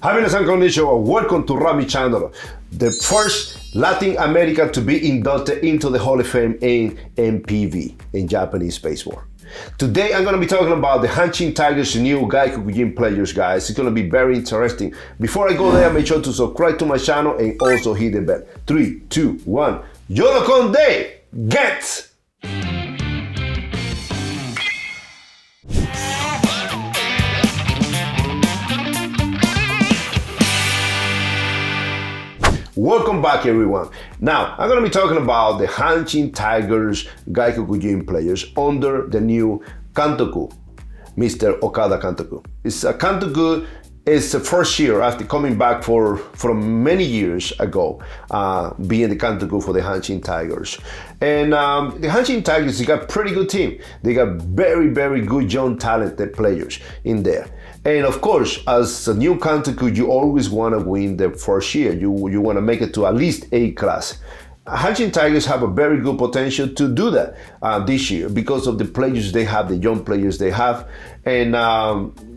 Hi, 皆さんこんにちは. Welcome to Rami channel, the first Latin America to be inducted into the Hall of Fame in MPV, in Japanese baseball. Today I'm going to be talking about the Hanshin Tigers' new Gaikokujin players, guys. It's going to be very interesting. Before I go there, make sure to subscribe to my channel and also hit the bell. 3, 2, 1. Yorokonde! Get! Welcome back, everyone. Now, I'm going to be talking about the Hanshin Tigers Gaikokujin players under the new Kantoku, Mr. Okada Kantoku. Kantoku is the first year after coming back from many years ago, being the Kantoku for the Hanshin Tigers. And the Hanshin Tigers, they got a pretty good team. They got very, very good young talented players in there. And of course, as a new Kantoku, you always want to win the first year. You want to make it to at least A class. Hanshin Tigers have a very good potential to do that this year because of the players they have, the young players they have. And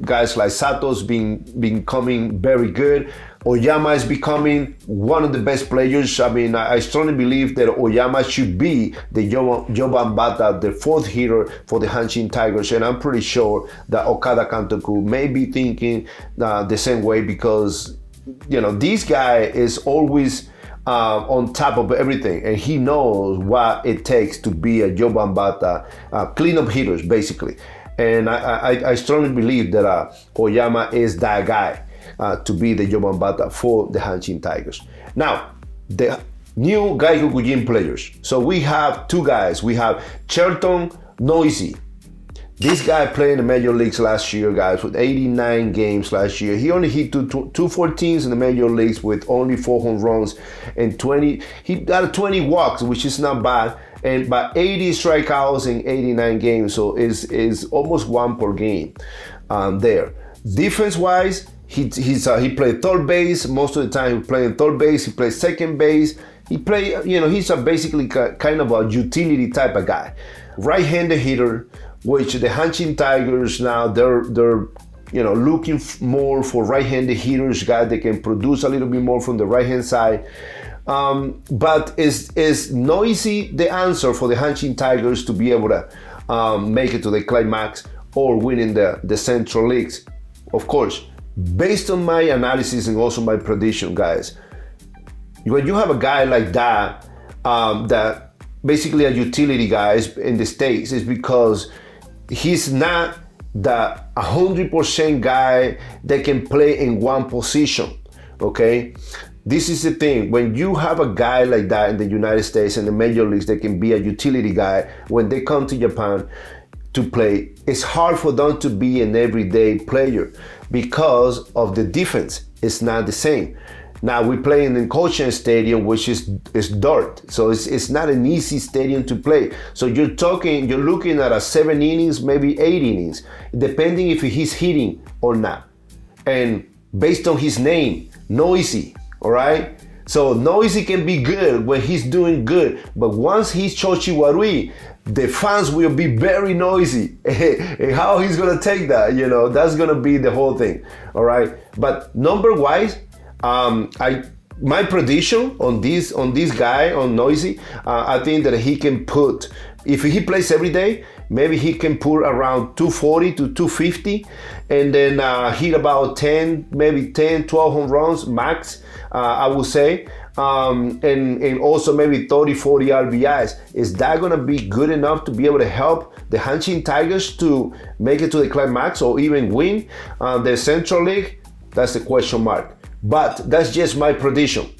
guys like Sato's becoming very good. Oyama is becoming one of the best players. I mean, I strongly believe that Oyama should be the Joban Bata, the fourth hitter for the Hanshin Tigers. And I'm pretty sure that Okada Kantoku may be thinking the same way because, you know, this guy is always on top of everything, and he knows what it takes to be a Joban Bata, cleanup hitters, basically. And I strongly believe that Oyama is that guy to be the Joban Bata for the Hanshin Tigers. Now, the new Gaikokujin players. So we have two guys. We have Shelton Noisy. This guy played in the major leagues last year, guys, with 89 games last year. He only hit 214s in the major leagues with only 4 home runs and 20. He got 20 walks, which is not bad, and by 80 strikeouts in 89 games. So is almost 1 per game there. Defense-wise, he played third base most of the time. He played third base. He played second base. He played, you know, he's basically kind of a utility type of guy, right-handed hitter, which the Hanshin Tigers now they're you know, looking more for right-handed hitters, guys that can produce a little bit more from the right-hand side. But is Noisy the answer for the Hanshin Tigers to be able to make it to the climax or winning the Central Leagues? Of course, based on my analysis and also my prediction, guys, when you have a guy like that, that basically a utility guy in the States, is because he's not the 100% guy that can play in one position, okay? This is the thing. When you have a guy like that in the United States and the major leagues that can be a utility guy, when they come to Japan to play, it's hard for them to be an everyday player because of the defense. It's not the same. Now we play in the Kochen Stadium, which is dirt, so it's not an easy stadium to play. So you're looking at a 7 innings, maybe 8 innings, depending if he's hitting or not. And based on his name, Noisy, all right? So Noisy can be good when he's doing good, but once he's Chochiwarui, the fans will be very noisy. And how he's gonna take that, you know, that's gonna be the whole thing, all right? But number-wise, my prediction on this guy, on Noisy, I think that he can put, if he plays every day, maybe he can put around 240 to 250 and then hit about 10, maybe 10, 12 home runs max, I would say. And also maybe 30, 40 RBIs. Is that gonna be good enough to be able to help the Hanshin Tigers to make it to the climax or even win the Central League? That's the question mark. But that's just my prediction,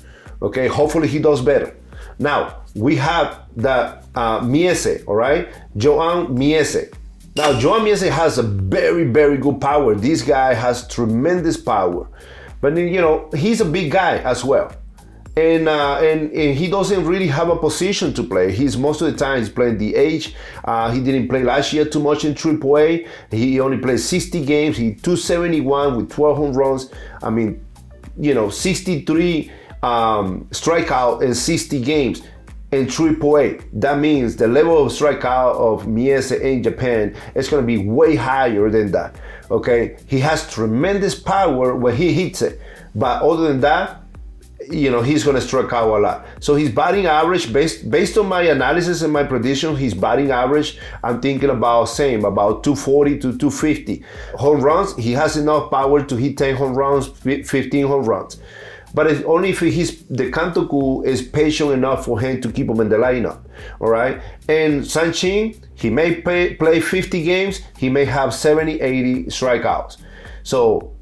okay? Hopefully he does better. Now, we have the Miese, all right? Joan Miese. Now, Joan Miese has a very, very good power. This guy has tremendous power. But, you know, he's a big guy as well. And he doesn't really have a position to play. Most of the time he's playing DH. He didn't play last year too much in AAA. He only played 60 games. He 271 with 12 home runs. I mean, you know, 63 strikeout in 60 games. in AAA. That means the level of strikeout of Miese in Japan is going to be way higher than that. Okay, he has tremendous power when he hits it, but other than that, you know, he's going to strike out a lot. So his batting average, based on my analysis and my prediction, his batting average, I'm thinking about about 240 to 250. Home runs, he has enough power to hit 10 home runs, 15 home runs. But it's only if the Kantoku is patient enough for him to keep him in the lineup, all right? And Sanchin, he may play 50 games, he may have 70, 80 strikeouts. So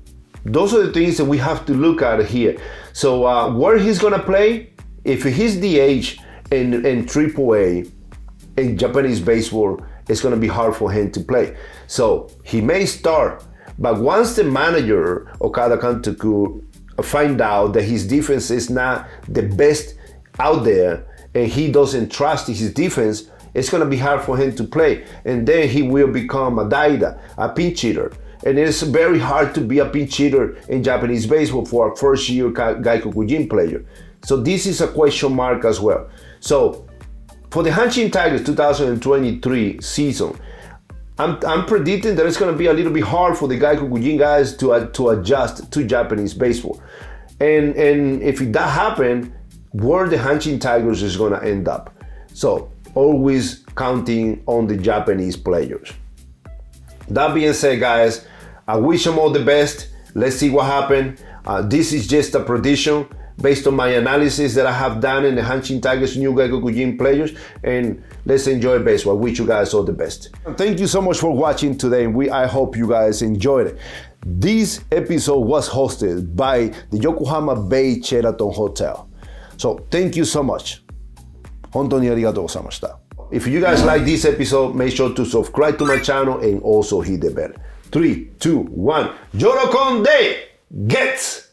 those are the things that we have to look at here. So where he's gonna play, if he's DH in AAA, in Japanese baseball, it's gonna be hard for him to play. So he may start, but once the manager, Okada Kantoku, find out that his defense is not the best out there and he doesn't trust his defense, it's going to be hard for him to play. And then he will become a daida, a pinch hitter. And it's very hard to be a pinch hitter in Japanese baseball for a first-year Gaikokujin player. So this is a question mark as well. So for the Hanshin Tigers 2023 season, I'm predicting that it's going to be a little bit hard for the Gaikokujin guys to adjust to Japanese baseball. And if that happens, where the Hanshin Tigers is going to end up. So always counting on the Japanese players. That being said, guys, I wish them all the best. Let's see what happens. This is just a prediction based on my analysis that I have done in the Hanshin Tigers new Gaikokujin players, and let's enjoy baseball. I wish you guys all the best. Thank you so much for watching today. I hope you guys enjoyed it. This episode was hosted by the Yokohama Bay Sheraton Hotel. So thank you so much. 本当にありがとうございました. If you guys like this episode, make sure to subscribe to my channel and also hit the bell. 3, 2, 1. Yorokonde gets!